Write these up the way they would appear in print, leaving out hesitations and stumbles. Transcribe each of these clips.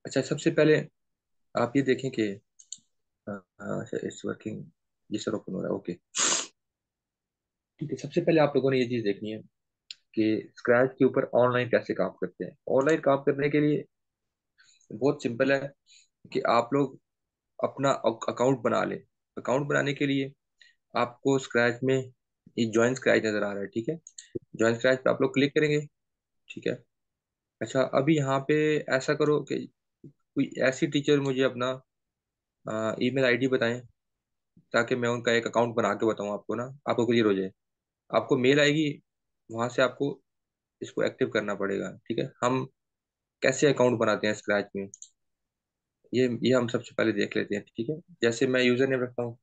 अच्छा, सबसे पहले आप ये देखें कि अच्छा इट्स वर्किंग। ये सर ओपन हो रहा है, ओके। ठीक है, सबसे पहले आप लोगों ने ये चीज़ देखनी है कि स्क्रैच के ऊपर ऑनलाइन कैसे काम करते हैं। ऑनलाइन काम करने के लिए बहुत सिंपल है कि आप लोग अपना अकाउंट बना लें। अकाउंट बनाने के लिए आपको स्क्रैच में ये ज्वाइन स्क्रैच नज़र आ रहा है, ठीक है। ज्वाइन स्क्रैच पे आप लोग क्लिक करेंगे, ठीक है। अच्छा, अभी यहाँ पे ऐसा करो कि कोई ऐसी टीचर मुझे अपना ईमेल आईडी बताएं, ताकि मैं उनका एक अकाउंट बना के बताऊं आपको ना, आपको क्लियर हो जाए। आपको मेल आएगी, वहां से आपको इसको एक्टिव करना पड़ेगा, ठीक है। हम कैसे अकाउंट बनाते हैं स्क्रैच में, ये हम सबसे पहले देख लेते हैं, ठीक है। जैसे मैं यूजर नेम रखता हूँ,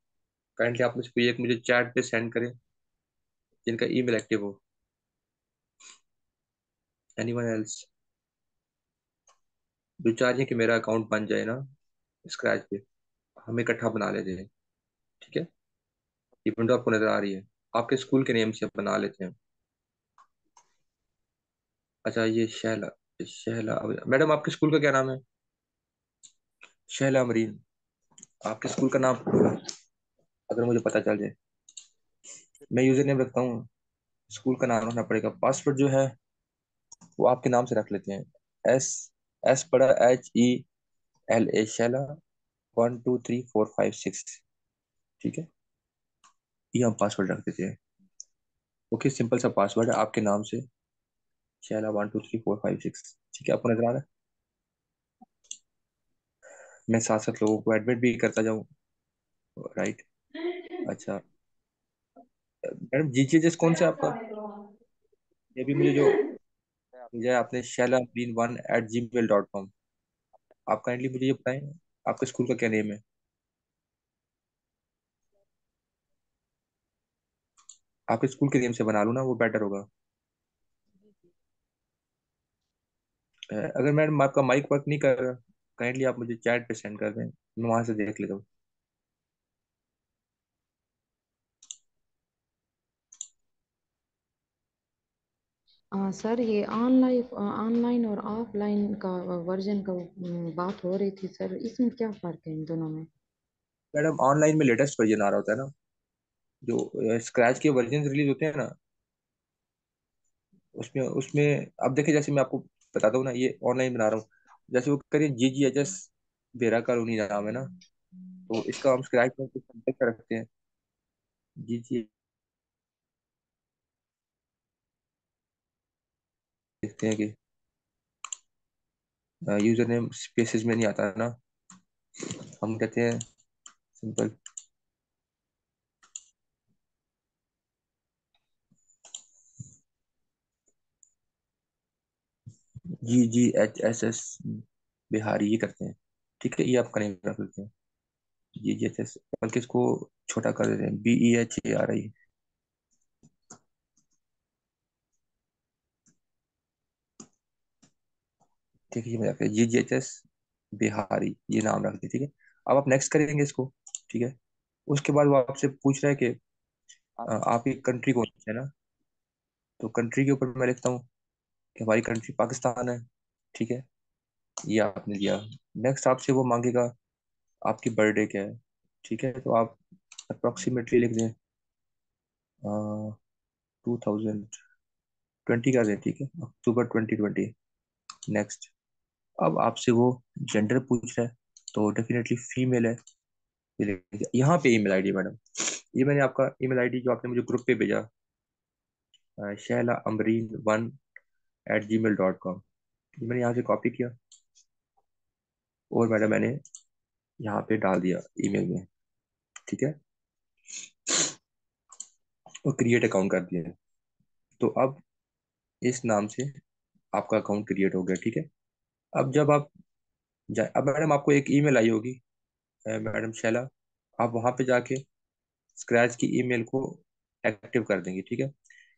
काइंडली आप में से कोई एक मुझे चैट पे सेंड करें जिनका ईमेल एक्टिव हो। एनीवन एल्स जो चाह रही है कि मेरा अकाउंट बन जाए ना स्क्रैच पे, हम इकट्ठा बना लेते हैं, ठीक है। ये विंडो आपको नजर आ रही है, आपके स्कूल के नेम से बना लेते हैं। अच्छा, ये शैला, शैला मैडम, आपके स्कूल का क्या नाम है? शैला अमरीन, आपके स्कूल का नाम अगर मुझे पता चल जाए। मैं यूजर नेम रखता हूँ, स्कूल का नाम रखना पड़ेगा। पासवर्ड जो है वो आपके नाम से रख लेते हैं। एस, एस बड़ा HELA, शैला 123456, ठीक है। ये हम पासवर्ड रख देते हैं। ओके, सिंपल सा पासवर्ड है आपके नाम से, शैला 123456, ठीक है। आपको नजर आ रहा है? मैं साथ साथ लोगों को एडमिट भी करता जाऊँ, राइट। अच्छा मैडम, GGHS कौन सा है आपका? ये भी मुझे जो भेजा है आपने, shailagreen1@gmail.com। आप काइंडली मुझे ये बताएं, आपके स्कूल का क्या नेम है? आपके स्कूल के नेम से बना लूँ ना, वो बेटर होगा। अगर मैडम आपका माइक वर्क नहीं कर रहा, काइंडली आप मुझे चैट पे सेंड कर दें, मैं वहां से देख लेता हूँ। सर ये ऑनलाइन और ऑफलाइन का वर्जन का बात हो रही थी सर, इसमें क्या फर्क है इन दोनों में? मैडम, ऑनलाइन में लेटेस्ट वर्जन आ रहा होता है ना, जो स्क्रैच के वर्जन रिलीज होते हैं ना, उसमें उसमें अब देखिए, जैसे मैं आपको बताता हूँ ना, ये ऑनलाइन बना रहा हूँ। जैसे वो करिए GGHS बेरा कॉलोनी नाम है ना, तो इसका हम स्क्रैच में कुछ context रखते हैं। जी, देखते हैं कि यूजर नेम स्पेसेस में नहीं आता ना, हम कहते हैं सिंपल GGHSS बिहारी, ये करते हैं, ठीक है। ये आपका नेम रख लेते हैं, GGHS, बल्कि इसको छोटा कर देते हैं, BEHARI। ठीक है, ये मैं GGHS बिहारी, ये नाम रख दिया, ठीक है। अब आप नेक्स्ट करेंगे इसको, ठीक है। उसके बाद वो आपसे पूछ रहा है कि आपकी कंट्री कौन सी है ना, तो कंट्री के ऊपर मैं लिखता हूँ कि हमारी कंट्री पाकिस्तान है, ठीक है। ये आपने दिया। नेक्स्ट आपसे वो मांगेगा आपकी बर्थडे क्या है, ठीक है। तो आप अप्रोक्सीमेटली लिख दें 2020 का दें, ठीक है, October 2020। नेक्स्ट, अब आपसे वो जेंडर पूछ रहा है, तो डेफिनेटली फीमेल है। ये यहाँ पे ईमेल आईडी मैडम, ये मैंने आपका ईमेल आईडी जो आपने मुझे ग्रुप पे भेजा, shaila amreen1@gmail.com, ये मैंने यहाँ से कॉपी किया और मैडम मैंने यहाँ पे डाल दिया ईमेल में, ठीक है। और क्रिएट अकाउंट कर दिया। तो अब इस नाम से आपका अकाउंट क्रिएट हो गया, ठीक है। अब जब आप जाए, अब मैडम आपको एक ईमेल आई होगी, मैडम शैला, आप वहां पे जाके स्क्रैच की ईमेल को एक्टिव कर देंगे, ठीक है।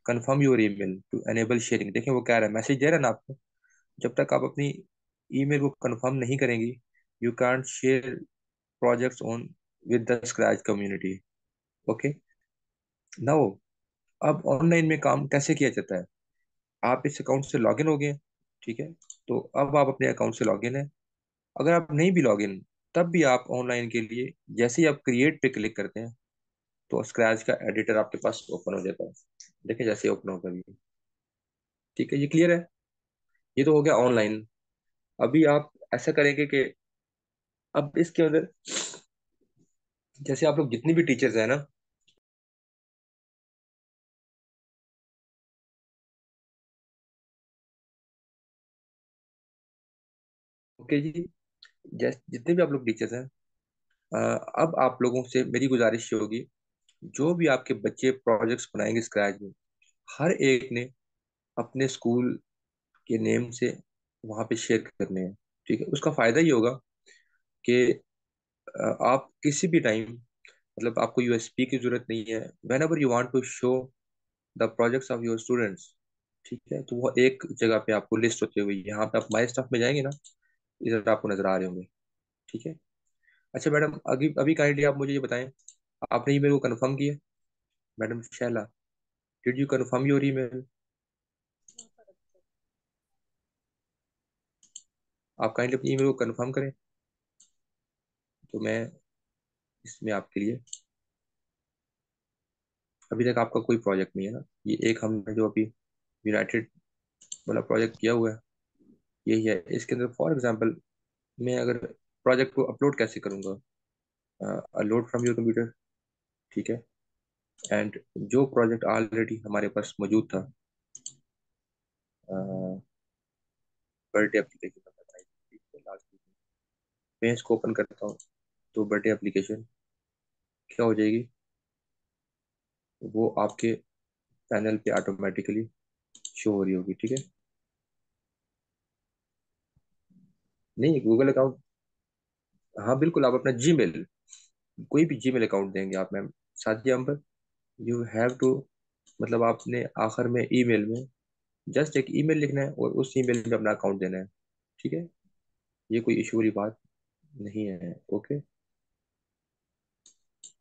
Confirm your email to enable sharing, देखें वो कह रहा है, मैसेज दे रहा है ना आपको। जब तक आप अपनी ईमेल को कंफर्म नहीं करेंगी, you can't share projects on with the scratch community, okay. Now, अब ऑनलाइन में काम कैसे किया जाता है। आप इस अकाउंट से लॉगिन हो गए, ठीक है। तो अब आप अपने अकाउंट से लॉगिन है, अगर आप नहीं भी लॉग इन, तब भी आप ऑनलाइन के लिए जैसे ही आप क्रिएट पे क्लिक करते हैं, तो स्क्रैच का एडिटर आपके पास ओपन हो जाता है। देखिए जैसे ही ओपन होगा अभी। ठीक है, ये क्लियर है। ये तो हो गया ऑनलाइन। अभी आप ऐसा करेंगे कि अब इसके अंदर जैसे आप लोग जितनी भी टीचर्स हैं ना, ओके जी, जैसे जितने भी आप लोग टीचर्स हैं, अ, अब आप लोगों से मेरी गुजारिश ये होगी, जो भी आपके बच्चे प्रोजेक्ट्स बनाएंगे स्क्रैच में, हर एक ने अपने स्कूल के नेम से वहां पे शेयर करने हैं। ठीक है, उसका फायदा ये होगा कि आप किसी भी टाइम, मतलब आपको यूएसपी की जरूरत नहीं है। Whenever you want to show the projects of your students, ठीक है, तो वो एक जगह पे आपको लिस्ट होते हुए, यहाँ पे आप माई स्टफ में जाएंगे ना, इधर आपको नजर आ रहे होंगे। ठीक है। अच्छा मैडम, अभी अभी काइंडली आप मुझे ये बताएं, आपने ईमेल को कंफर्म किया? Madam Shaila, did you confirm your email? आप काइंडली अपनी ईमेल को कंफर्म करें, तो मैं इसमें आपके लिए, अभी तक आपका कोई प्रोजेक्ट नहीं है ना, ये एक हमने जो अभी यूनाइटेड वाला प्रोजेक्ट किया हुआ है, यही है। इसके अंदर फॉर एग्जांपल मैं अगर प्रोजेक्ट को अपलोड कैसे करूंगा, लोड फ्रॉम योर कंप्यूटर, ठीक है। एंड जो प्रोजेक्ट ऑलरेडी हमारे पास मौजूद था, बर्थडे एप्लीकेशन बनाई थी लास्ट वीक में, मैं इसको ओपन करता हूँ, तो बर्थडे एप्लीकेशन क्या हो जाएगी, वो आपके पैनल पे ऑटोमेटिकली शो हो रही होगी। ठीक है, नहीं गूगल अकाउंट, हाँ बिल्कुल, आप अपना जीमेल, कोई भी जीमेल अकाउंट देंगे आप ma'am, Sadia Ambar, you have to, मतलब आपने आखिर में ईमेल में जस्ट एक ईमेल लिखना है और उस ईमेल में अपना अकाउंट देना है। ठीक है, ये कोई इशू वाली बात नहीं है। Okay,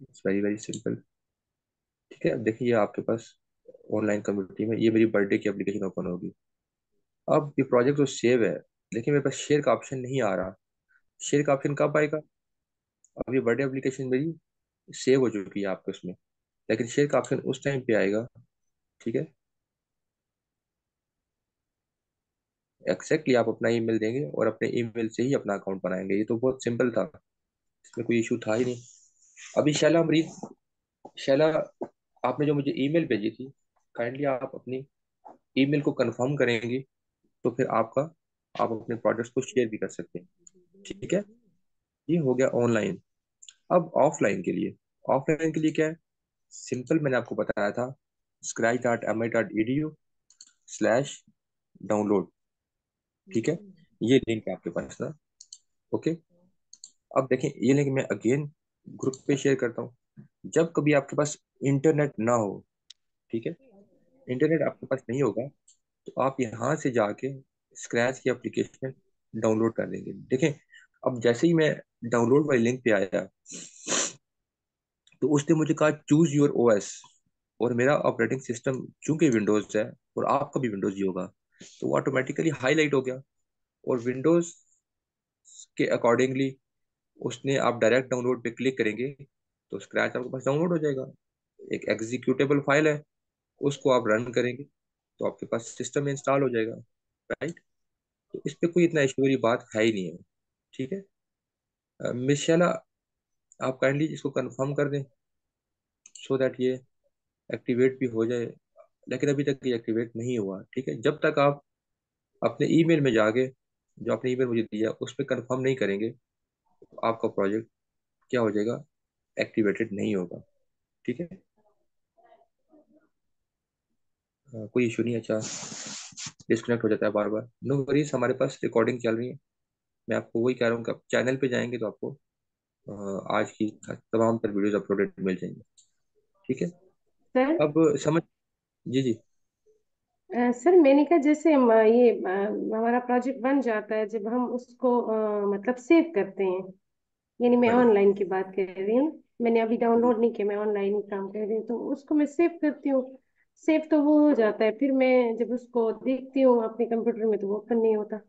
it's very very simple. ठीक है, अब देखिए आपके पास ऑनलाइन कम्युनिटी में ये मेरी बर्थडे की एप्लीकेशन ओपन होगी। अब ये प्रोजेक्ट जो सेव है, देखिए मेरे पास शेयर का ऑप्शन नहीं आ रहा। शेयर का ऑप्शन कब आएगा? अब ये बर्थडे एप्लीकेशन मेरी सेव हो चुकी है आपके उसमें, लेकिन शेयर का ऑप्शन उस टाइम पे आएगा। ठीक है, एक्जैक्टली आप अपना ईमेल देंगे और अपने ईमेल से ही अपना अकाउंट बनाएंगे। ये तो बहुत सिंपल था, इसमें कोई इशू था ही नहीं। अभी शैला अमरीत, शैला, आपने जो मुझे ईमेल भेजी थी, काइंडली आप अपनी ईमेल को कंफर्म करेंगे, तो फिर आपका, आप अपने प्रोडक्ट्स को शेयर भी कर सकते हैं। ठीक है, ये हो गया ऑनलाइन। अब ऑफलाइन के लिए, ऑफलाइन के लिए क्या है, सिंपल, मैंने आपको बताया था, scratch.mi.edu/डाउनलोड। ठीक है, ये लिंक है आपके पास ना। ओके, अब देखें ये लिंक मैं अगेन ग्रुप पे शेयर करता हूँ। जब कभी आपके पास इंटरनेट ना हो, ठीक है, इंटरनेट आपके पास नहीं होगा, तो आप यहाँ से जाके स्क्रैच की एप्लीकेशन डाउनलोड कर लेंगे। देखें, अब जैसे ही मैं डाउनलोड वाली लिंक पे आया, तो उसने मुझे कहा चूज योर ओएस, और मेरा ऑपरेटिंग सिस्टम चूंकि विंडोज है और आपका भी विंडोज ही होगा, तो वो ऑटोमेटिकली हाईलाइट हो गया। और विंडोज के अकॉर्डिंगली उसने, आप डायरेक्ट डाउनलोड पे क्लिक करेंगे तो स्क्रैच आपके पास डाउनलोड हो जाएगा। एक एग्जीक्यूटेबल फाइल है, उसको आप रन करेंगे तो आपके पास सिस्टम में इंस्टॉल हो जाएगा। राइट, तो इस पे कोई इतना इशू वाली बात है ही नहीं है। ठीक है, मिस शैला, आप काइंडली इसको कंफर्म कर दें, सो दैट ये एक्टिवेट भी हो जाए। लेकिन अभी तक ये एक्टिवेट नहीं हुआ। ठीक है, जब तक आप अपने ईमेल में जाके, जो आपने ईमेल मुझे दिया उस पर कंफर्म नहीं करेंगे, तो आपका प्रोजेक्ट क्या हो जाएगा, एक्टिवेटेड नहीं होगा। ठीक है, कोई इशू नहीं है। अच्छा, डिस्कनेक्ट हो जाता है बार बार, नो वरीज, हमारे पास रिकॉर्डिंग चल रही है। मैं आपको वही कह रहा हूँ कि आप चैनल पे जाएंगे तो आपको आज की तमाम तर वीडियोज अपलोडेड मिल जाएंगी। ठीक है, सर, अब समझ, जी जी, सर मैंने कहा जैसे हमारा प्रोजेक्ट बन जाता है, जब हम उसको मतलब सेव करते हैं, यानी मैं मैडम, ऑनलाइन की बात कर रही हूँ, मैंने अभी डाउनलोड नहीं किया, मैं ऑनलाइन ही काम कर रही हूँ, तो उसको मैं सेव करती हूँ। सेव तो वो हो जाता है, फिर मैं जब उसको देखती हूँ अपने कंप्यूटर में तो वो ओपन नहीं होता।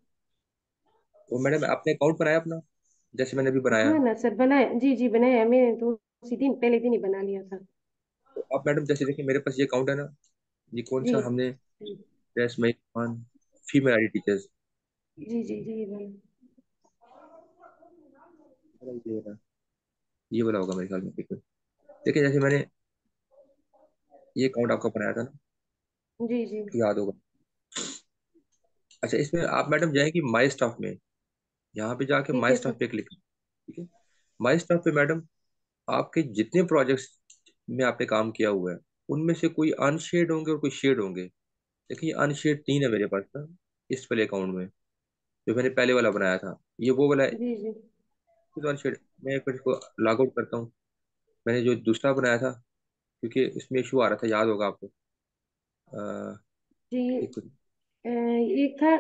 वो मैडम आपने अकाउंट बनाया अपना, जैसे मैंने अभी बनाया? हाँ ना सर, बनाया, जी जी बनाया, मैंने तो उसी दिन, पहले दिन ही बना लिया था। तो आप मैडम जैसे देखिए मेरे पास ये अकाउंट है ना, ये कौन जी सा हमने, dress May Khan, female I teachers, जी जी जी भाई। ये वाला होगा मेरे ख्याल में। देखिए जैसे मैंने ये अकाउंट आपका बनाया था ना, जी जी। याद होगा। अच्छा, इसमें आप मैडम जाएंगी माई स्टाफ में, यहाँ पे जाके ठीक माई है स्टाफ सर। पे क्लिक, ठीक है। माई स्टाफ पे मैडम आपके जितने प्रोजेक्ट्स में आपने काम किया हुआ है, उनमें से कोई अनशेड होंगे और कोई शेड होंगे। देखिए अनशेड तीन है मेरे पास ना, इस वाले अकाउंट में, जो मैंने पहले वाला बनाया था, ये वो वाला है। जी जी तो अनशेड, मैं फिर इसको लॉग आउट करता हूँ। मैंने जो दूसरा बनाया था, क्योंकि इसमें इशू आ रहा था, याद होगा आपको। अ, जी। एक ये था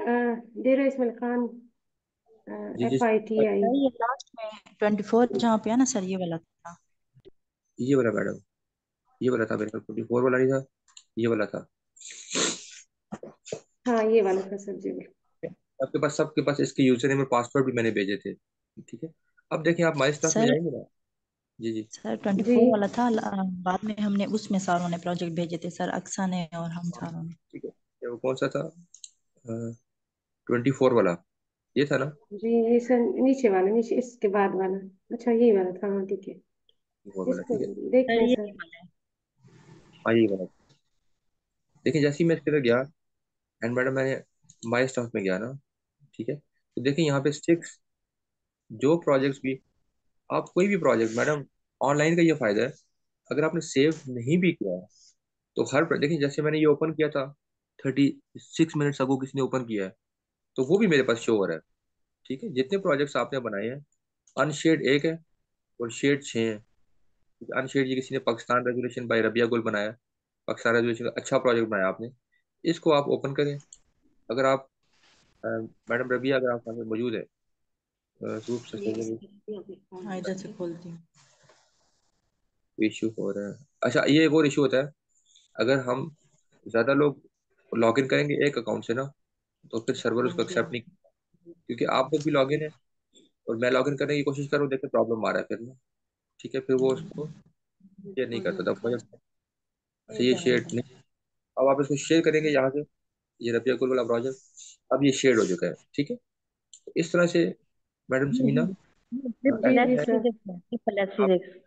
डेरा इस्माइल खान, जी जी, FITI। सर ये लास्ट में 24 जहाँ पे है ना सर, ये वाला था। ये वाला मैडम, ये वाला था मेरे पास, 24 वाला नहीं था, ये वाला था। हाँ ये वाला था सर जी। सबके पास इसके यूजर नेम और पासवर्ड भी मैंने भेजे थे, ठीक है। अब देखिए आप माई स्टाफ में सर जाएंगे ना। जी जी, सर जी 24 वाला था, बाद में हमने उसमें सारों ने प्रोजेक्ट भेजे थे सर, अक्सा ने और हम हाँ, सारों ने। ठीक है। ये वो कौन सा था? 24 वाला, ये था ना? जी, ये सर नीचे वाला, नीचे इसके बाद वाला। अच्छा यही वाला था, हाँ ठीक है। 24 वाला, इसको ठीक है। देख सर लें ये सर। वाला है। हाँ यही वाला। देखिए जैसे ही मैं इसके अंदर गया, एंड मैडम मैंने माई स्टाफ में गया ना, ठीक है, तो देखिए यहाँ पे 6 जो प्रोजेक्ट्स भी, आप कोई भी प्रोजेक्ट मैडम, ऑनलाइन का ये फायदा है, अगर आपने सेव नहीं भी किया है, तो देखिए जैसे मैंने ये ओपन किया था 36 मिनट्स अगो, किसी ने ओपन किया है, तो वो भी मेरे पास शो हो रहा है, ठीक है। जितने प्रोजेक्ट्स आपने बनाए हैं, अनशेड एक है और शेड 6 है। अनशेड ये किसी ने पाकिस्तान रेजोल्यूशन बाय रबिया गुल बनाया, पाकिस्तान रेजोल्यूशन का अच्छा प्रोजेक्ट बनाया आपने। इसको आप ओपन करें, अगर आप मैडम रबिया अगर आपके पास मौजूद है, ग्रुप से हाँ इधर से खोलती हूँ। इशू हो रहा है। अच्छा, ये एक और इशू होता है, अगर हम ज्यादा लोग लॉग इन करेंगे एक अकाउंट से ना, तो फिर सर्वर उसको एक्सेप्ट नहीं, क्योंकि आप लोग भी लॉग इन है और मैं लॉग इन करने की कोशिश करूँ, देखते प्रॉब्लम आ रहा है फिर ना, ठीक है, फिर वो उसको शेयर नहीं करता था मुझे। अच्छा ये शेयर नहीं, अब आप इसको शेयर करेंगे यहाँ से, ये रबिया कुल वाला प्रोजेक्ट अब ये शेयर हो चुका है, ठीक है। तो इस तरह से मैडम समीना, जी ऐसा जी है, सर। ट्रिपल एस आप सिक्स।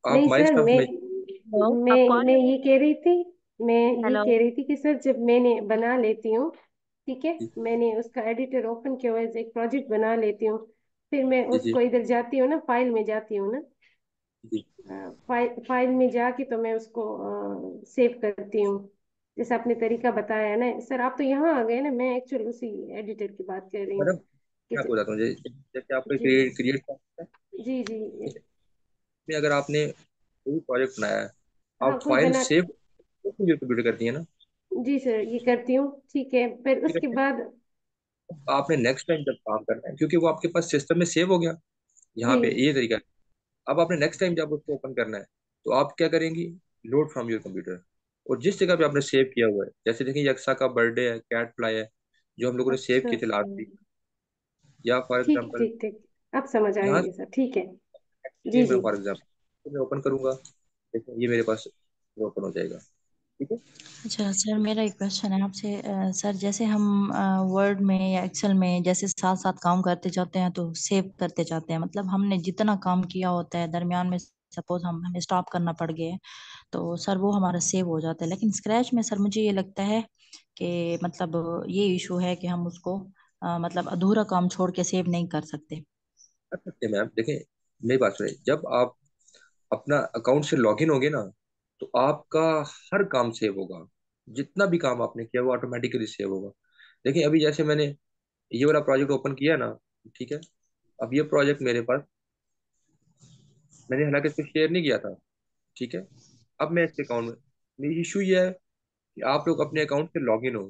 आप नहीं माई सर, स्टॉक मैं में। हेलो, आपको आ मैं रही है? ये कह रही थी, मैं ये हेलो। कह रही थी कि सर जब मैंने बना लेती हूँ, ठीक है, मैंने उसका एडिटर ओपन किया हुआ है, एक प्रोजेक्ट बना लेती हूँ, फिर मैं जी जी उसको इधर जाती हूँ ना, फाइल में जाती हूँ ना, जी, फाइल में जाके तो मैं उसको सेव करती हूँ, जैसे आपने तरीका बताया है ना सर। आप तो यहाँ आ गए ना, मैं एक्चुअली उसी एडिटर की बात कर रही हूँ मैडम कि मैं आपको बताता हूँ, जैसे आपको जी क्रिएट क्रिएट, जी जी। में अगर आपने कोई प्रोजेक्ट बनाया है, हाँ आप कोई फाइल बना, सेव कंप्यूटर करती है ना, जी सर ये करती हूँ, ठीक है, फिर ठीक उसके है। बाद आपने नेक्स्ट टाइम जब काम करना है, क्योंकि वो आपके पास सिस्टम में सेव हो गया, यहाँ जी पे ये तरीका है। अब आपने नेक्स्ट टाइम जब उसको ओपन करना है, तो आप क्या करेंगी, लोड फ्रॉम योर कंप्यूटर, और जिस जगह पे आपने सेव किया हुआ है, जैसे देखिए यक्सा का बर्थडे है, कैट फ्लाई है, जो हम लोगों ने सेव अच्छा किए थे अच्छा, लास्ट वीक, या फॉर ठीक एग्जाम्पल ठीक ठीक, अब समझ आ यहाँ गई सर, ठीक है। ये जी मैं जी। फॉर एग्जाम्पल मैं ओपन करूंगा, देखिए ये मेरे पास ओपन हो जाएगा, ठीक है। अच्छा सर, मेरा एक क्वेश्चन है आपसे। सर जैसे हम वर्ड में या एक्सेल में जैसे साथ साथ काम करते जाते हैं तो सेव करते जाते हैं, मतलब हमने जितना काम किया होता है दरमियान में, सपोज हम हमें स्टॉप करना पड़ गया है, तो सर वो हमारा सेव हो जाता है। लेकिन स्क्रैच में सर मुझे ये लगता है कि मतलब ये इशू है कि हम उसको मतलब अधूरा काम छोड़ के सेव नहीं कर सकते। कर सकते हैं मैम, देखें मेरी बात सुनिए, जब आप अपना अकाउंट से लॉगिन होगे ना, तो आपका हर काम सेव होगा, जितना भी काम आपने किया वो ऑटोमेटिकली सेव होगा। देखिए अभी जैसे मैंने ये वाला प्रोजेक्ट ओपन किया ना, ठीक है, अब ये प्रोजेक्ट मेरे पास, मैंने हालांकि इसको शेयर नहीं किया था, ठीक है। अब मैं इसके अकाउंट में, मेरी इशू ये है कि आप लोग अपने अकाउंट से लॉगिन हो,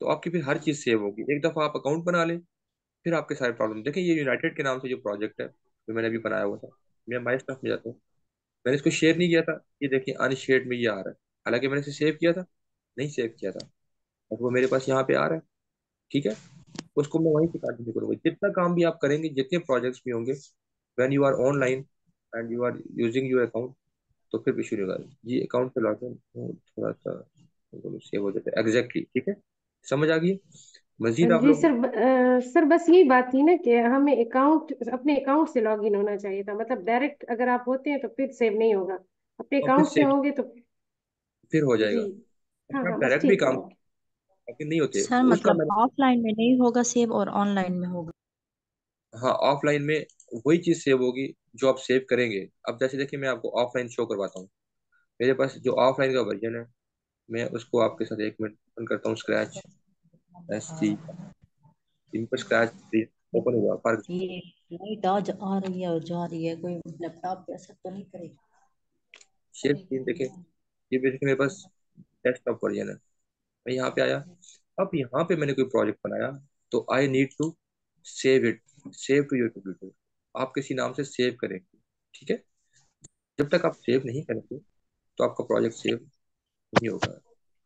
तो आपकी फिर हर चीज़ सेव होगी। एक दफ़ा आप अकाउंट बना लें, फिर आपके सारे प्रॉब्लम, देखिए ये यूनाइटेड के नाम से जो प्रोजेक्ट है, जो मैंने अभी बनाया हुआ था, मैं माई स्टफ में जाता हूँ, मैंने इसको शेयर नहीं किया था, ये देखिए अनशेयर्ड में ये आ रहा है, हालांकि मैंने इसे सेव किया था, नहीं सेव किया था, और वो मेरे पास यहाँ पे आ रहा है, ठीक है। उसको मैं वहीं से कंटिन्यू करूंगा। जितना काम भी आप करेंगे, जितने प्रोजेक्ट्स भी होंगे, when you are online and you are using your account, तो फिर इशू नहीं होगा। जी अकाउंट पे लॉग इन थोड़ा सा सेव हो जाता है एग्जैक्टली, ठीक है। समझ आ गई? मजीद आप जी लोग। सर, सर बस यही बात थी ना कि हमें अकाउंट, अपने अकाउंट से लॉगिन होना चाहिए था। मतलब डायरेक्ट अगर आप होते हैं तो फिर सेव नहीं होगा, अपने और फिर अकाउंट से सेव होंगे तो। फिर हो जी। जाएगा। हाँ अगर आप हाँ, बस डायरेक्ट भी ठीक है, काम ओके। लेकिन नहीं होते सर उसका मतलब मैं। ऑफलाइन में नहीं होगा सेव और ऑनलाइन में होगा? हाँ, ऑफलाइन में वही चीज सेव होगी जो आप सेव करेंगे। अब जैसे देखिए, मैं आपको ऑफलाइन शो करवाता हूँ। मेरे पास जो ऑफलाइन का वर्जन है, मैं उसको आपके साथ एक मिनट ओपन करता हूँ। स्क्रैच एस सी इन पर स्क्रैच ओपन हुआ फॉर ये लाइट आज आ रही है और जा रही है, कोई लैपटॉप पे असर तो नहीं करेगी? शेयर स्क्रीन देखें। ये बेसिकली मेरे पास डेस्कटॉप वर्जन है। मैं यहाँ पे आया। अब यहाँ पे मैंने कोई प्रोजेक्ट बनाया, तो I need to save it, save to your computer. आप किसी नाम से सेव करेंगे, ठीक है। जब तक आप सेव नहीं करेंगे तो आपका प्रोजेक्ट सेव नहीं होगा।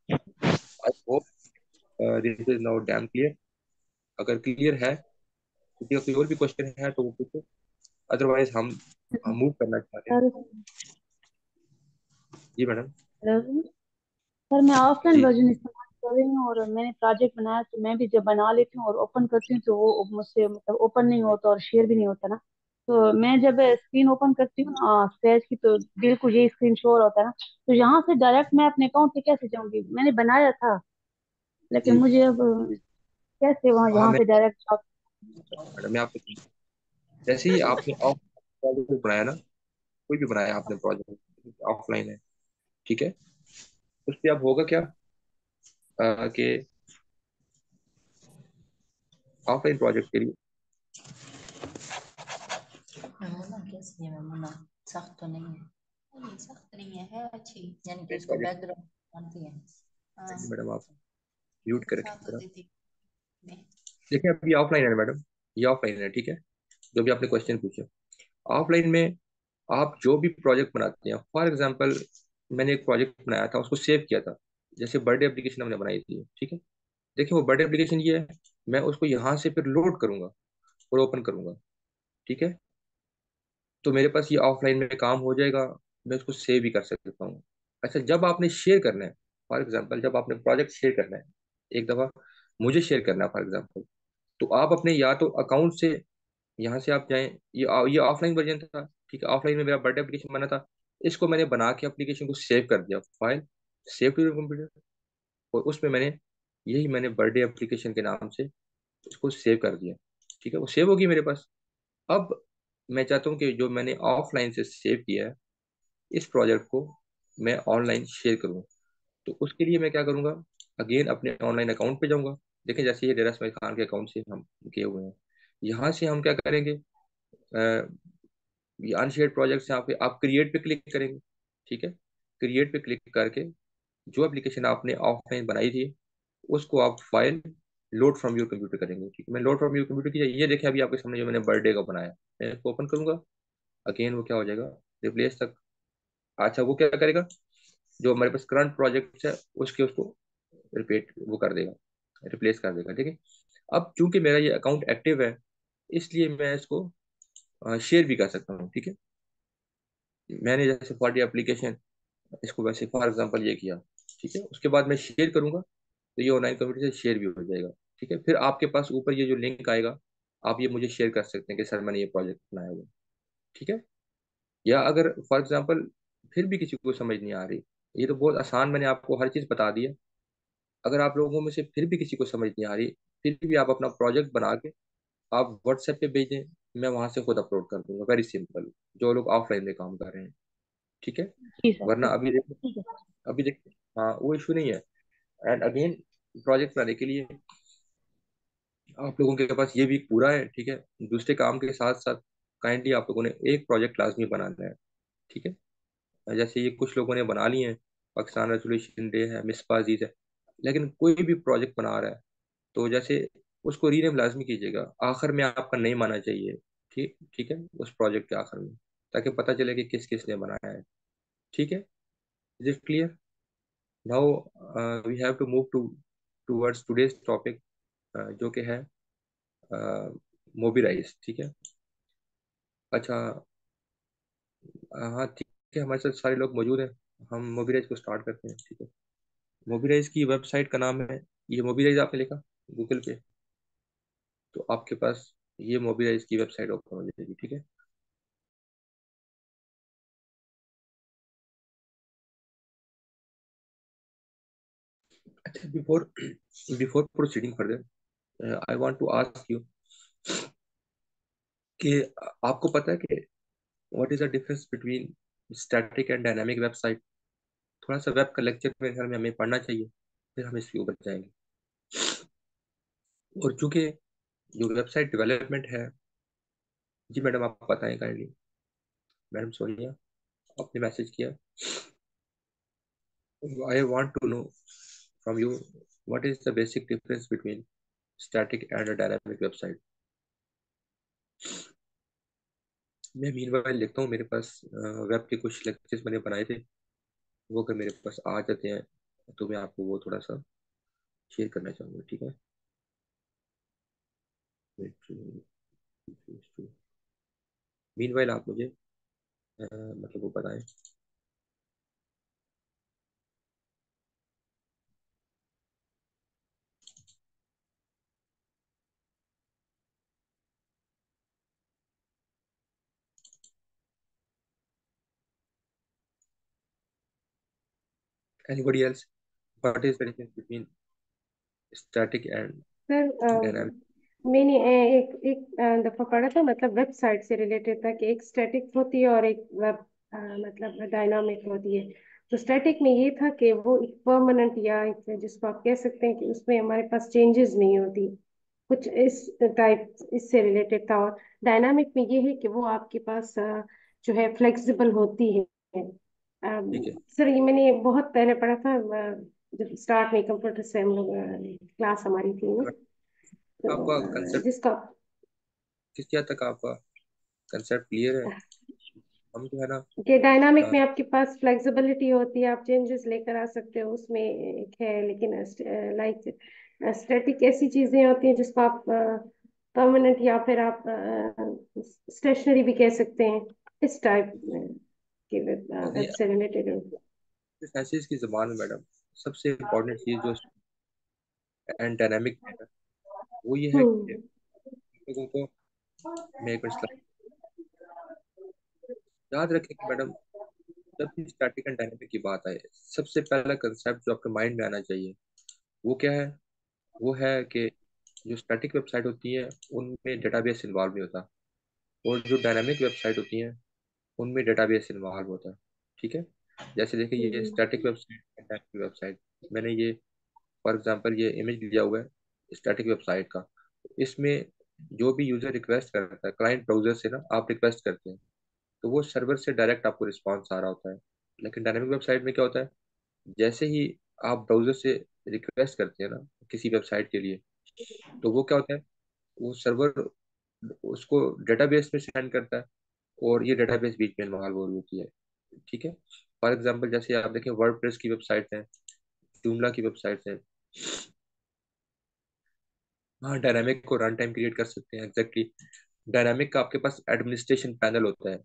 I hope this is now dam clear. अगर क्लियर है, किसी का कोई और भी क्वेश्चन है तो वो पूछो, अदरवाइज हम मूव करना चाहते हैं। सर जी मैडम। हेलो सर, मैं ऑफलाइन जी वर्जन इस्तेमाल कर रही हूँ और मैंने प्रोजेक्ट बनाया तो मैं भी जब बना लेती हूँ और ओपन करती हूँ तो वो मुझसे मतलब ओपन नहीं होता और शेयर भी नहीं होता ना। तो मैं जब स्क्रीन ओपन करती हूँ स्क्रैच की, तो बिल्कुल यही स्क्रीन शो होता है ना। तो यहाँ से डायरेक्ट मैं अपने अकाउंट पे कैसे जाऊंगी? मैंने बनाया था लेकिन जी। मुझे अब कैसे वहाँ हाँ यहाँ से डायरेक्ट। मैडम, मैं आपको जैसे ही आपने ऑफ प्रोजेक्ट बनाया ना, कोई भी बनाया आपने प्रोजेक्ट ऑफलाइन है, ठीक है। उस पे अब होगा क्या कि ऑफलाइन प्रोजेक्ट के लिए मेमोना कैसी है? मेमोना सख्त तो नहीं है? नहीं सख्त नहीं है, है अच्छी, यानी कि उसको प्रोजेक्ट। बैकग्राउंड जानती है। हाँ मैडम आप म्यूट करें साथ थोड़ा। होती थी। नहीं। देखिए, अब ये ऑफलाइन है मैडम, ये ऑफलाइन है, ठीक है। जो भी आपने क्वेश्चन पूछे, ऑफलाइन में आप जो भी प्रोजेक्ट बनाते हैं, फॉर एग्जांपल मैंने एक प्रोजेक्ट बनाया था, उसको सेव किया था। जैसे बर्थडे एप्लीकेशन हमने बनाई थी, ठीक है। देखिए वो बर्थडे एप्लीकेशन ये है, मैं उसको यहाँ से फिर लोड करूंगा और ओपन करूंगा, ठीक है। तो मेरे पास ये ऑफलाइन में काम हो जाएगा, मैं उसको सेव भी कर सकता हूँ। अच्छा, जब आपने शेयर करना है, फॉर एग्जांपल जब आपने प्रोजेक्ट शेयर करना है, एक दफ़ा मुझे शेयर करना है फॉर एग्जांपल, तो आप अपने या तो अकाउंट से यहाँ से आप जाएं। ये ऑफलाइन वर्जन था, ठीक है। ऑफलाइन में मेरा बर्थडे एप्लीकेशन बना था, इसको मैंने बना के एप्लीकेशन को सेव कर दिया, file save to your computer. और उसमें मैंने बर्थडे एप्लीकेशन के नाम से उसको सेव कर दिया, ठीक है। वो सेव होगी मेरे पास। अब मैं चाहता हूँ कि जो मैंने ऑफलाइन से सेव किया है, इस प्रोजेक्ट को मैं ऑनलाइन शेयर करूँ। तो उसके लिए मैं क्या करूँगा, अगेन अपने ऑनलाइन अकाउंट पे जाऊँगा। देखिए जैसे ये डेरा स्माइल खान के अकाउंट से हम किए हुए हैं, यहाँ से हम क्या करेंगे, ये अनशेयर्ड प्रोजेक्ट्स यहाँ पे आप क्रिएट पे क्लिक करेंगे, ठीक है। क्रिएट पे क्लिक करके जो एप्लीकेशन आपने ऑफलाइन बनाई थी, उसको आप file load from your computer करेंगे, ठीक है। मैं लोड फ्रॉम योर कंप्यूटर किया, ये देखें अभी आपके सामने जो मैंने बर्थडे का बनाया, मैं इसको ओपन करूंगा। अगेन वो क्या हो जाएगा, रिप्लेस तक। अच्छा, वो क्या करेगा, जो हमारे पास करंट प्रोजेक्ट है उसको रिपीट वो कर देगा, रिप्लेस कर देगा, ठीक है। अब चूंकि मेरा ये अकाउंट एक्टिव है, इसलिए मैं इसको शेयर भी कर सकता हूँ, ठीक है। मैंने जैसे फॉर एप्लीकेशन इसको वैसे फॉर एग्जांपल ये किया, ठीक है। उसके बाद मैं शेयर करूंगा, तो ये ऑनलाइन कंप्यूटर से शेयर भी हो जाएगा, ठीक है। फिर आपके पास ऊपर ये जो लिंक आएगा, आप ये मुझे शेयर कर सकते हैं कि सर मैंने ये प्रोजेक्ट बनाया हुआ है, ठीक है। या अगर फॉर एग्जांपल फिर भी किसी को समझ नहीं आ रही, ये तो बहुत आसान, मैंने आपको हर चीज़ बता दी है। अगर आप लोगों में से फिर भी किसी को समझ नहीं आ रही, फिर भी आप अपना प्रोजेक्ट बना के आप व्हाट्सएप पे भेज दें, मैं वहां से खुद अपलोड कर दूंगा, वेरी सिंपल। जो लोग ऑफलाइन में काम कर रहे हैं, ठीक है। जी सर, वरना ठीक ठीक है। अभी देखो, हाँ वो इशू नहीं है। एंड अगेन, प्रोजेक्ट बनाने के लिए आप लोगों के पास ये वीक पूरा है, ठीक है। दूसरे काम के साथ साथ काइंडली आप लोगों ने एक प्रोजेक्ट लाजमी बनाना है, ठीक है। जैसे ये कुछ लोगों ने बना लिए हैं, पाकिस्तान रेजोल्यूशन डे है, मिसबा अजीज है, लेकिन कोई भी प्रोजेक्ट बना रहा है तो जैसे उसको रीनेम लाजमी कीजिएगा, आखिर में आपका नेम आना चाहिए, ठीक ठीक है, उस प्रोजेक्ट के आखिर में, ताकि पता चले कि किस किस ने बनाया है, ठीक है। Is it clear? Now we have to move to towards today's topic, जो कि है मोबिराइज, ठीक है। अच्छा, हाँ ठीक है, हमारे साथ सारे लोग मौजूद हैं। हम मोबिराइज को स्टार्ट करते हैं, ठीक है। मोबिराइज की वेबसाइट का नाम है, ये मोबिराइज आपने लिखा गूगल पे तो आपके पास ये मोबिराइज की वेबसाइट ओपन हो जाएगी, ठीक है। अच्छा, before before proceeding further, I want to ask you कि आपको पता है कि what is the difference between static and dynamic website? थोड़ा सा वेब का लेक्चर मेरे ख्याल में हमें पढ़ना चाहिए, फिर हम इसके ऊपर जाएंगे। और चूंकि जो वेबसाइट डेवलपमेंट है, जी मैडम आप बताएं काइंडली। मैडम सोनिया, आपने मैसेज किया। I want to know from you what is the basic difference between static and dynamic website. मैं मीनवाइल लिखता हूँ, मेरे पास वेब के कुछ लेक्चर्स मैंने बनाए थे, वो अगर मेरे पास आ जाते हैं तो मैं आपको वो थोड़ा सा शेयर करना चाहूँगा, ठीक है। मीनवाइल आप मुझे मतलब वो बताएं। Anybody else, what is the difference between static and sir dynamic? मैंने एक एक दफा पढ़ा था, मतलब वेबसाइट से रिलेटेड था, कि एक स्टैटिक होती है और एक वेब मतलब डायनामिक होती है। तो स्टैटिक में ये था कि वो एक परमानेंट, या एक जिसको आप कह सकते हैं कि उसमें हमारे पास चेंजेस नहीं होती, कुछ इस टाइप, इससे रिलेटेड था। और डायनामिक में ये है कि वो आपके पास जो है फ्लेक्सिबल होती है। ठीक है, सर ये मैंने बहुत पहले पढ़ा था, जब स्टार्ट में कंप्यूटर से हम लोग क्लास हमारी थी ना, आपका तो कंसेप्ट जिसका किस हद तक आपका कंसेप्ट क्लियर है? हम जो है ना, कि डायनामिक अ, में आपके पास फ्लेक्सिबिलिटी होती है, आप चेंजेस लेकर आ सकते हो, उसमें एक है। लेकिन लाइक स्टैटिक ऐसी चीजें होती हैं जिसको आप परमानेंट, या फिर आप स्टेशनरी भी कह सकते हैं, इस टाइप के वेब ये से रिलेटेड। मैसेज की जबान में मैडम सबसे इम्पोर्टेंट चीज जो एंड डायनामिक है ना, वो ये है कि हम्म। लोगों को, मैं एक मिनट slide- याद रखें कि मैडम जब भी स्टैटिक एंड डायनामिक की बात आए, सबसे पहला कंसेप्ट जो आपके माइंड में आना चाहिए वो क्या है? वो है कि जो स्टैटिक वेबसाइट होती है उनमें डेटाबेस इन्वॉल्व नहीं होता, और जो डायनामिक वेबसाइट होती हैं उनमें डेटाबेस इन्वॉल्व होता है, ठीक है। जैसे देखिए ये हम्म। स्टैटिक वेबसाइट, डायनामिक वेबसाइट, मैंने ये फॉर एग्जांपल ये इमेज दिया हुआ है स्टैटिक वेबसाइट का। इसमें जो भी यूजर रिक्वेस्ट करता है क्लाइंट ब्राउजर से ना, आप रिक्वेस्ट करते हैं तो वो सर्वर से डायरेक्ट आपको रिस्पॉन्स आ रहा होता है। लेकिन डायनामिक वेबसाइट में क्या होता है, जैसे ही आप ब्राउजर से रिक्वेस्ट करते हैं ना किसी वेबसाइट के लिए, तो वो क्या होता है, वो सर्वर उसको डेटाबेस में सेंड करता है, और ये डेटाबेस बीच में इन्वॉल्व हो रही होती है, ठीक है। फॉर एग्जांपल जैसे आप देखें वर्डप्रेस की वेबसाइट है, जूमला की वेबसाइट है, हाँ डायनामिक को रन टाइम क्रिएट कर सकते हैं एग्जैक्टली। डायनामिक का आपके पास एडमिनिस्ट्रेशन पैनल होता है,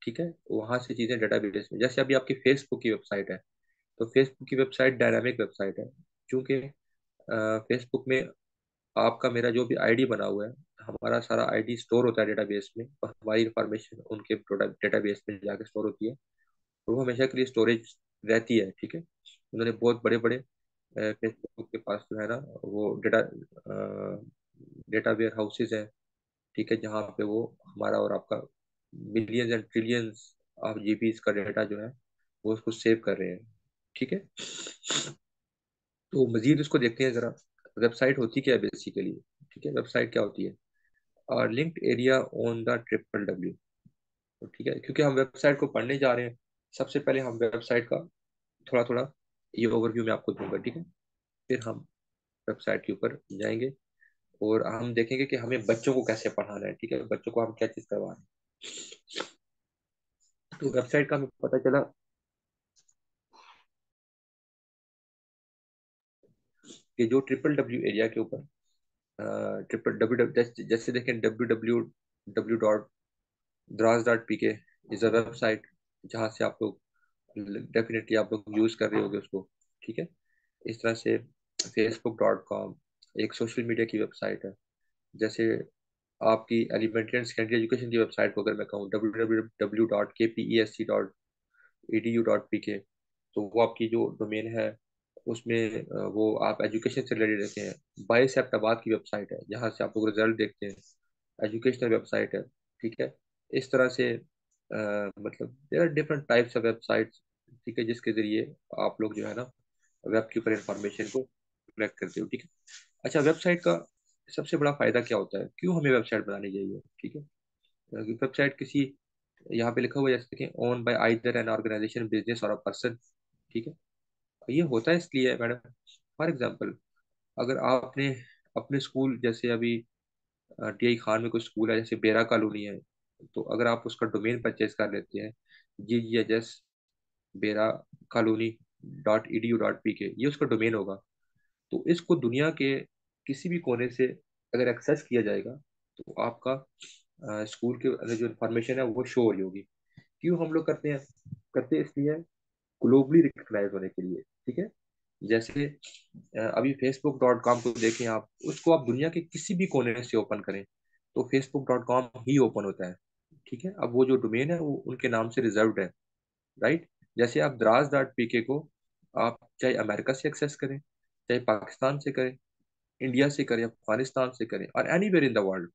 ठीक है, वहां से चीजें डेटाबेस में, जैसे अभी आपकी फेसबुक की वेबसाइट है, तो फेसबुक की वेबसाइट डायनामिक वेबसाइट है, क्योंकि फेसबुक में आपका मेरा जो भी आईडी बना हुआ है, हमारा सारा आईडी स्टोर होता है डेटाबेस में, और हमारी इंफॉर्मेशन उनके डेटाबेस में जाके स्टोर होती है, और वो हमेशा के लिए स्टोरेज रहती है, ठीक है। उन्होंने बहुत बड़े बड़े फेसबुक के पास जो है ना वो डेटा वेयर हाउसेज हैं, ठीक है, जहाँ पे वो हमारा और आपका millions and trillions of GBs का डेटा जो है वो उसको सेव कर रहे हैं, ठीक है। तो मजीद इसको देखते हैं जरा, वेबसाइट होती क्या है बेसिकली, ठीक है। वेबसाइट क्या होती है, और linked area on the triple W, ठीक है। क्योंकि हम वेबसाइट को पढ़ने जा रहे हैं, सबसे पहले हम वेबसाइट का थोड़ा थोड़ा ये ओवरव्यू मैं आपको दूंगा, ठीक है। फिर हम वेबसाइट के ऊपर जाएंगे, और हम देखेंगे कि हमें बच्चों को कैसे पढ़ाना है, ठीक है, बच्चों को हम क्या चीज़ करवा रहे हैं। तो वेबसाइट का हमें पता चला कि जो ट्रिपल डब्ल्यू एरिया के ऊपर ट्रिपल डब्ल्यू, जैसे देखें www.draz.pk इज अ वेबसाइट, जहाँ से आप लोग डेफिनेटली आप लोग यूज कर रहे होगे उसको, ठीक है। इस तरह से facebook.com एक सोशल मीडिया की वेबसाइट है। जैसे आपकी एलिमेंट्री एंड सेकेंडरी एजुकेशन की वेबसाइट को अगर मैं कहूँ www.kpesc.edu.pk, तो वो आपकी जो डोमेन है उसमें वो आप एजुकेशन से रिलेटेड रहते हैं। बाईस अहमदाबाद की वेबसाइट है, जहाँ से आप लोग रिजल्ट देखते हैं, एजुकेशनल वेबसाइट है, ठीक है। इस तरह से मतलब there are different types of websites, ठीक है, जिसके जरिए आप लोग जो है ना वेब के ऊपर इंफॉर्मेशन को कलेक्ट करते हो, ठीक है। अच्छा, वेबसाइट का सबसे बड़ा फायदा क्या होता है, क्यों हमें वेबसाइट बनानी चाहिए, ठीक है। वेबसाइट किसी, यहाँ पे लिखा हुआ है जैसे कि own by either an organisation, business और अ पर्सन, ठीक है। ये होता है इसलिए मैडम, फॉर एग्जांपल अगर आपने अपने स्कूल, जैसे अभी टीआई खान में कोई स्कूल है जैसे बेरा कॉलोनी है, तो अगर आप उसका डोमेन परचेज कर लेते हैं GGHS बेरा कॉलोनी .edu.pk, ये उसका डोमेन होगा, तो इसको दुनिया के किसी भी कोने से अगर एक्सेस किया जाएगा तो आपका स्कूल के अंदर जो इन्फॉर्मेशन है वो शो हो रही होगी। क्यों हम लोग करते हैं, करते इसलिए ग्लोबली रिकग्नाइज होने के लिए, ठीक है। जैसे अभी facebook.com को देखें आप, उसको आप दुनिया के किसी भी कोने से ओपन करें तो facebook.com ही ओपन होता है, ठीक है। अब वो जो डोमेन है वो उनके नाम से रिजर्व्ड है, राइट। जैसे आप द्रास.pk को आप चाहे अमेरिका से एक्सेस करें, चाहे पाकिस्तान से करें, इंडिया से करें, अफगानिस्तान से करें, और एनीवेयर इन द वर्ल्ड,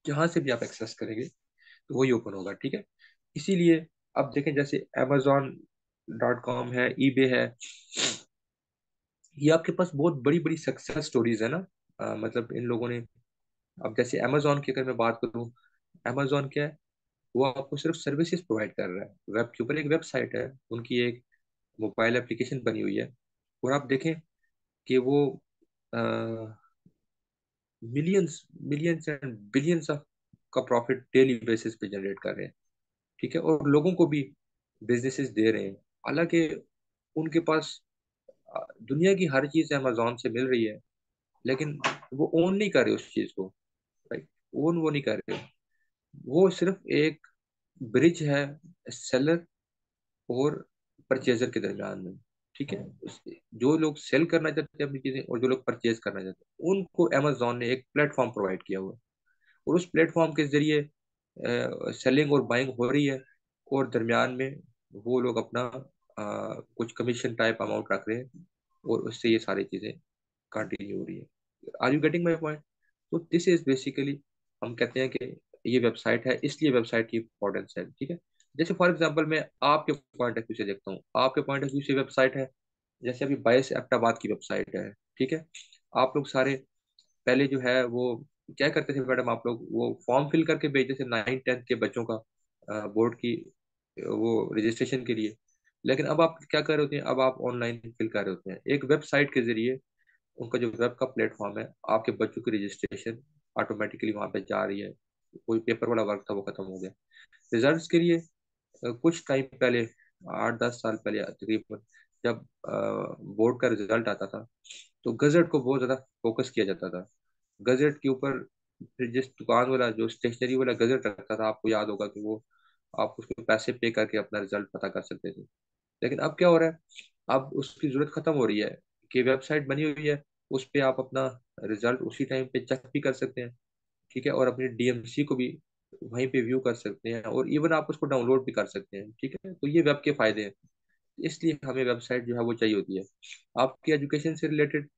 जहां से भी आप एक्सेस करेंगे तो वही ओपन होगा, ठीक है। इसीलिए अब देखें जैसे amazon.com है, ईबे है, ये आपके पास बहुत बड़ी बड़ी सक्सेस स्टोरीज है ना। मतलब इन लोगों ने, अब जैसे अमेजोन की अगर मैं बात करूं, अमेजोन क्या है, वो आपको सिर्फ सर्विसेज प्रोवाइड कर रहा है, वेब के ऊपर एक वेबसाइट है, उनकी एक मोबाइल एप्लीकेशन बनी हुई है, और आप देखें कि वो millions millions and billions of का प्रॉफिट डेली बेसिस पे जनरेट कर रहे हैं, ठीक है, और लोगों को भी बिजनेसेस दे रहे हैं। हालांकि उनके पास दुनिया की हर चीज अमेजोन से मिल रही है, लेकिन वो ओन नहीं कर रहे उस चीज को, राइट। ओन वो नहीं कर रहे, वो सिर्फ एक ब्रिज है सेलर और परचेजर के दरमियान में, ठीक है। जो लोग सेल करना चाहते हैं अपनी चीजें और जो लोग परचेज करना चाहते हैं, उनको अमेजोन ने एक प्लेटफॉर्म प्रोवाइड किया हुआ है, और उस प्लेटफॉर्म के जरिए सेलिंग और बाइंग हो रही है, और दरमियान में वो लोग अपना कुछ कमीशन टाइप अमाउंट रख रहे हैं, और उससे ये सारी चीजें कंटिन्यू हो रही है। Are you getting my point? तो दिस इज बेसिकली, हम कहते हैं कि ये वेबसाइट है, इसलिए वेबसाइट की इंपॉर्टेंस है, ठीक है। जैसे फॉर एग्जांपल मैं आपके पॉइंट ऑफ व्यू से देखता हूँ, आपके पॉइंट ऑफ व्यू से वेबसाइट है, जैसे अभी बाईस अहमदाबाद की वेबसाइट है, ठीक है। आप लोग सारे पहले जो है वो क्या करते थे मैडम, आप लोग वो फॉर्म फिल करके भेजते थे 9th 10th के बच्चों का बोर्ड की वो रजिस्ट्रेशन के लिए, लेकिन अब आप क्या कर रहे होते हैं, अब आप ऑनलाइन फिल कर रहे होते हैं एक वेबसाइट के जरिए। उनका जो वेब का प्लेटफॉर्म है, आपके बच्चों की रजिस्ट्रेशन ऑटोमेटिकली वहां पे जा रही है, कोई पेपर वाला वर्क था वो खत्म हो गया। रिजल्ट्स के लिए कुछ टाइम पहले, 8 10 साल पहले तकरीबन, जब बोर्ड का रिजल्ट आता था तो गजट को बहुत ज्यादा फोकस किया जाता था, गजट के ऊपर। फिर जिस दुकान वाला जो स्टेशनरी वाला गजट रखता था, आपको याद होगा कि वो आप उसको पैसे पे करके अपना रिजल्ट पता कर सकते थे। लेकिन अब क्या हो रहा है, अब उसकी जरूरत खत्म हो रही है कि वेबसाइट बनी हुई है, उस पर आप अपना रिजल्ट उसी टाइम पे चेक भी कर सकते हैं, ठीक है, और अपनी डीएमसी को भी वहीं पे व्यू कर सकते हैं, और इवन आप उसको डाउनलोड भी कर सकते हैं, ठीक है। तो ये वेब के फायदे हैं, इसलिए हमें वेबसाइट जो है वो चाहिए होती है। आपकी एजुकेशन से रिलेटेड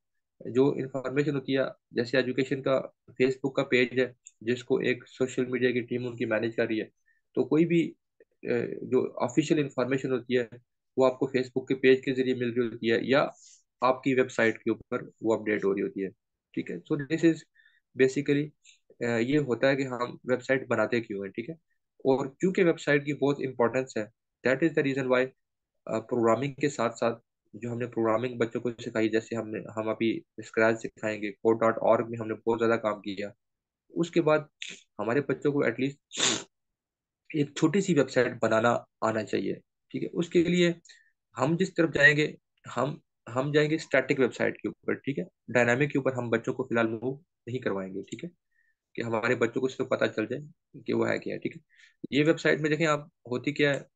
जो इंफॉर्मेशन होती है, जैसे एजुकेशन का फेसबुक का पेज है, जिसको एक सोशल मीडिया की टीम उनकी मैनेज कर रही है, तो कोई भी जो ऑफिशियल इंफॉर्मेशन होती है वो आपको फेसबुक के पेज के जरिए मिल रही होती है, या आपकी वेबसाइट के ऊपर वो अपडेट हो रही होती है, ठीक है। सो दिस इज बेसिकली, ये होता है कि हम वेबसाइट बनाते क्यों हैं, ठीक है। और क्योंकि वेबसाइट की बहुत इंपॉर्टेंस है, that is the reason why programming के साथ साथ जो हमने प्रोग्रामिंग बच्चों को सिखाई, जैसे हम अभी स्क्रैच सिखाएंगे, कोड.org में हमने बहुत ज़्यादा काम किया, उसके बाद हमारे बच्चों को एटलीस्ट एक छोटी सी वेबसाइट बनाना आना चाहिए, ठीक है। उसके लिए हम जिस तरफ जाएंगे, हम हम जाएंगे स्टैटिक वेबसाइट के ऊपर, ठीक है। डायनामिक के ऊपर हम बच्चों को फिलहाल मूव नहीं करवाएंगे, ठीक है, कि हमारे बच्चों को सिर्फ पता चल जाए कि वो है क्या है, ठीक है। ये वेबसाइट में देखें आप, होती क्या है,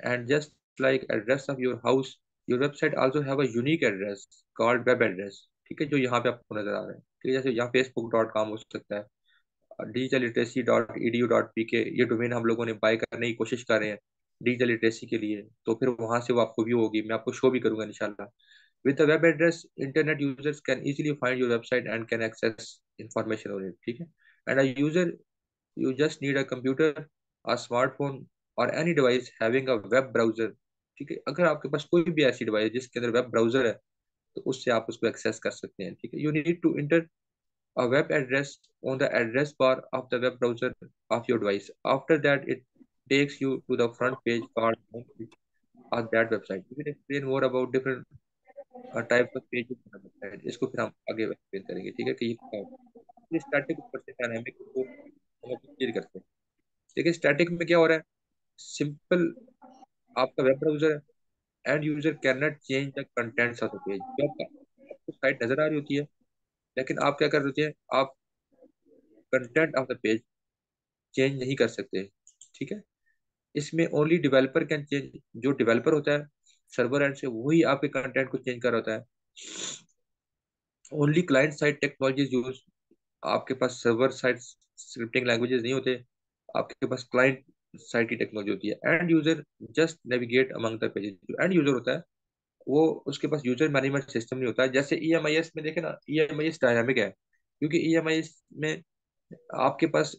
and just like address of your house, your website also have a unique address called web address, ठीक है, जो यहाँ पे आपको नजर आ रहा है, ठीक है। जैसे यहाँ facebook.com हो सकता है, digitalliteracy.edu.pk, ये डोमेन हम लोगों ने बाय करने की कोशिश कर रहे हैं डिजिटल लिटरेसी के लिए, तो फिर वहां से वो आपको व्यू होगी, मैं आपको शो भी करूंगा इंशाल्लाह। With the web address internet users can easily find your website and can access information on it, ठीक है। And a user, you just need a computer, a smartphone और any device having a web browser, ठीक है। अगर आपके पास कोई भी ऐसी डिवाइस जिसके अंदर वेब ब्राउजर है, तो उससे आप उसको एक्सेस कर सकते हैं, ठीक है। You need to enter a web address on the address bar of the web browser of your device. After that, it takes you to the front page called on that website. You can explain more about different types of pages on the website. इसको फिर हम आगे explain करेंगे, ठीक है, कि ये क्या होता है। स्टैटिक ऊपर से डायनामिक को हम क्लियर करते हैं। देखिए स्टैटिक में क्या हो रहा है, सिंपल, आपका वेब ब्राउजर है, and user can not change the contents of the page. जब आपको साइट नजर आ रही होती है, लेकिन आप क्या कर रहे होते हैं, आप content of the page change नहीं कर सकते, ठीक है। इसमें ओनली डेवलपर कैन चेंज, जो डेवलपर होता है सर्वर एंड से, वही आपके कंटेंट को चेंज कर रहा होता है। Only client side technologies use, आपके पास सर्वर साइड स्क्रिप्टिंग लैंग्वेजेस नहीं होते, आपके पास क्लाइंट साइड की टेक्नोलॉजी होती है। And user just navigate among the pages. जो एंड यूजर होता है, वो, उसके पास यूजर मैनेजमेंट सिस्टम नहीं होता है। जैसे ईएमआईएस में देखे ना, ईएमआईएस डायनामिक है, क्योंकि ईएमआईएस में आपके पास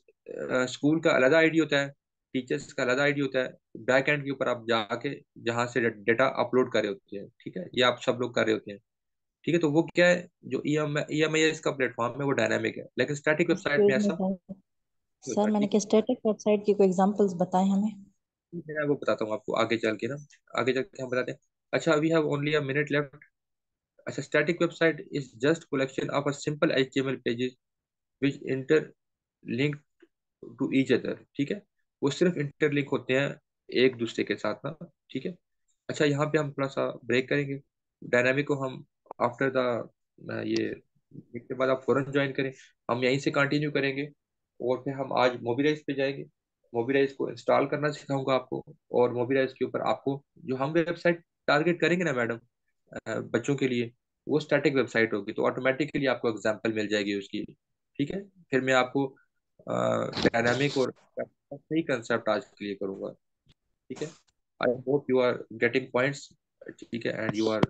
स्कूल का अलग आईडी होता है, टीचर्स का अलग आईडी होता है, बैक एंड के ऊपर आप जाके जहाँ से डेटा अपलोड कर रहे होते हैं, ठीक है, ये आप सब लोग कर रहे होते हैं, ठीक है। तो वो क्या है, जो ईएमआईएस का प्लेटफॉर्म है वो डायनामिक है, लेकिन स्टैटिक वेबसाइट में एक्सक्यूज मी ऐसा सर। नहीं होता, सर मैंने ठीक कि स्टैटिक वेबसाइट की कोई एग्जांपल्स बताएं हमें। है। मैं वो बताता हूँ आपको आगे चल के ना, आगे चल के हम बताते हैं। अच्छा, we have only a minute left. अच्छा, static website is just collection of a simple HTML pages which inter link to each other, ठीक है। वो सिर्फ इंटरलिंक होते हैं एक दूसरे के साथ ना, ठीक है। अच्छा, यहाँ पे हम थोड़ा सा ब्रेक करेंगे। डायनामिक को हम आफ्टर द ये break के बाद आप फौरन ज्वाइन करें, हम यहीं से कंटिन्यू करेंगे। और फिर हम आज मोबिलाइज पे जाएंगे, मोबिलाइज को इंस्टॉल करना सिखाऊंगा आपको। और मोबिलाइज के ऊपर आपको जो हम वेबसाइट टारगेट करेंगे ना मैडम, बच्चों के लिए, वो स्टैटिक वेबसाइट होगी, तो ऑटोमेटिकली आपको एग्जांपल मिल जाएगी उसकी, ठीक है। फिर मैं आपको डायनामिक और सही कंसेप्ट आज क्लियर करूंगा, ठीक है। I hope you are getting points, ठीक है, एंड यू आर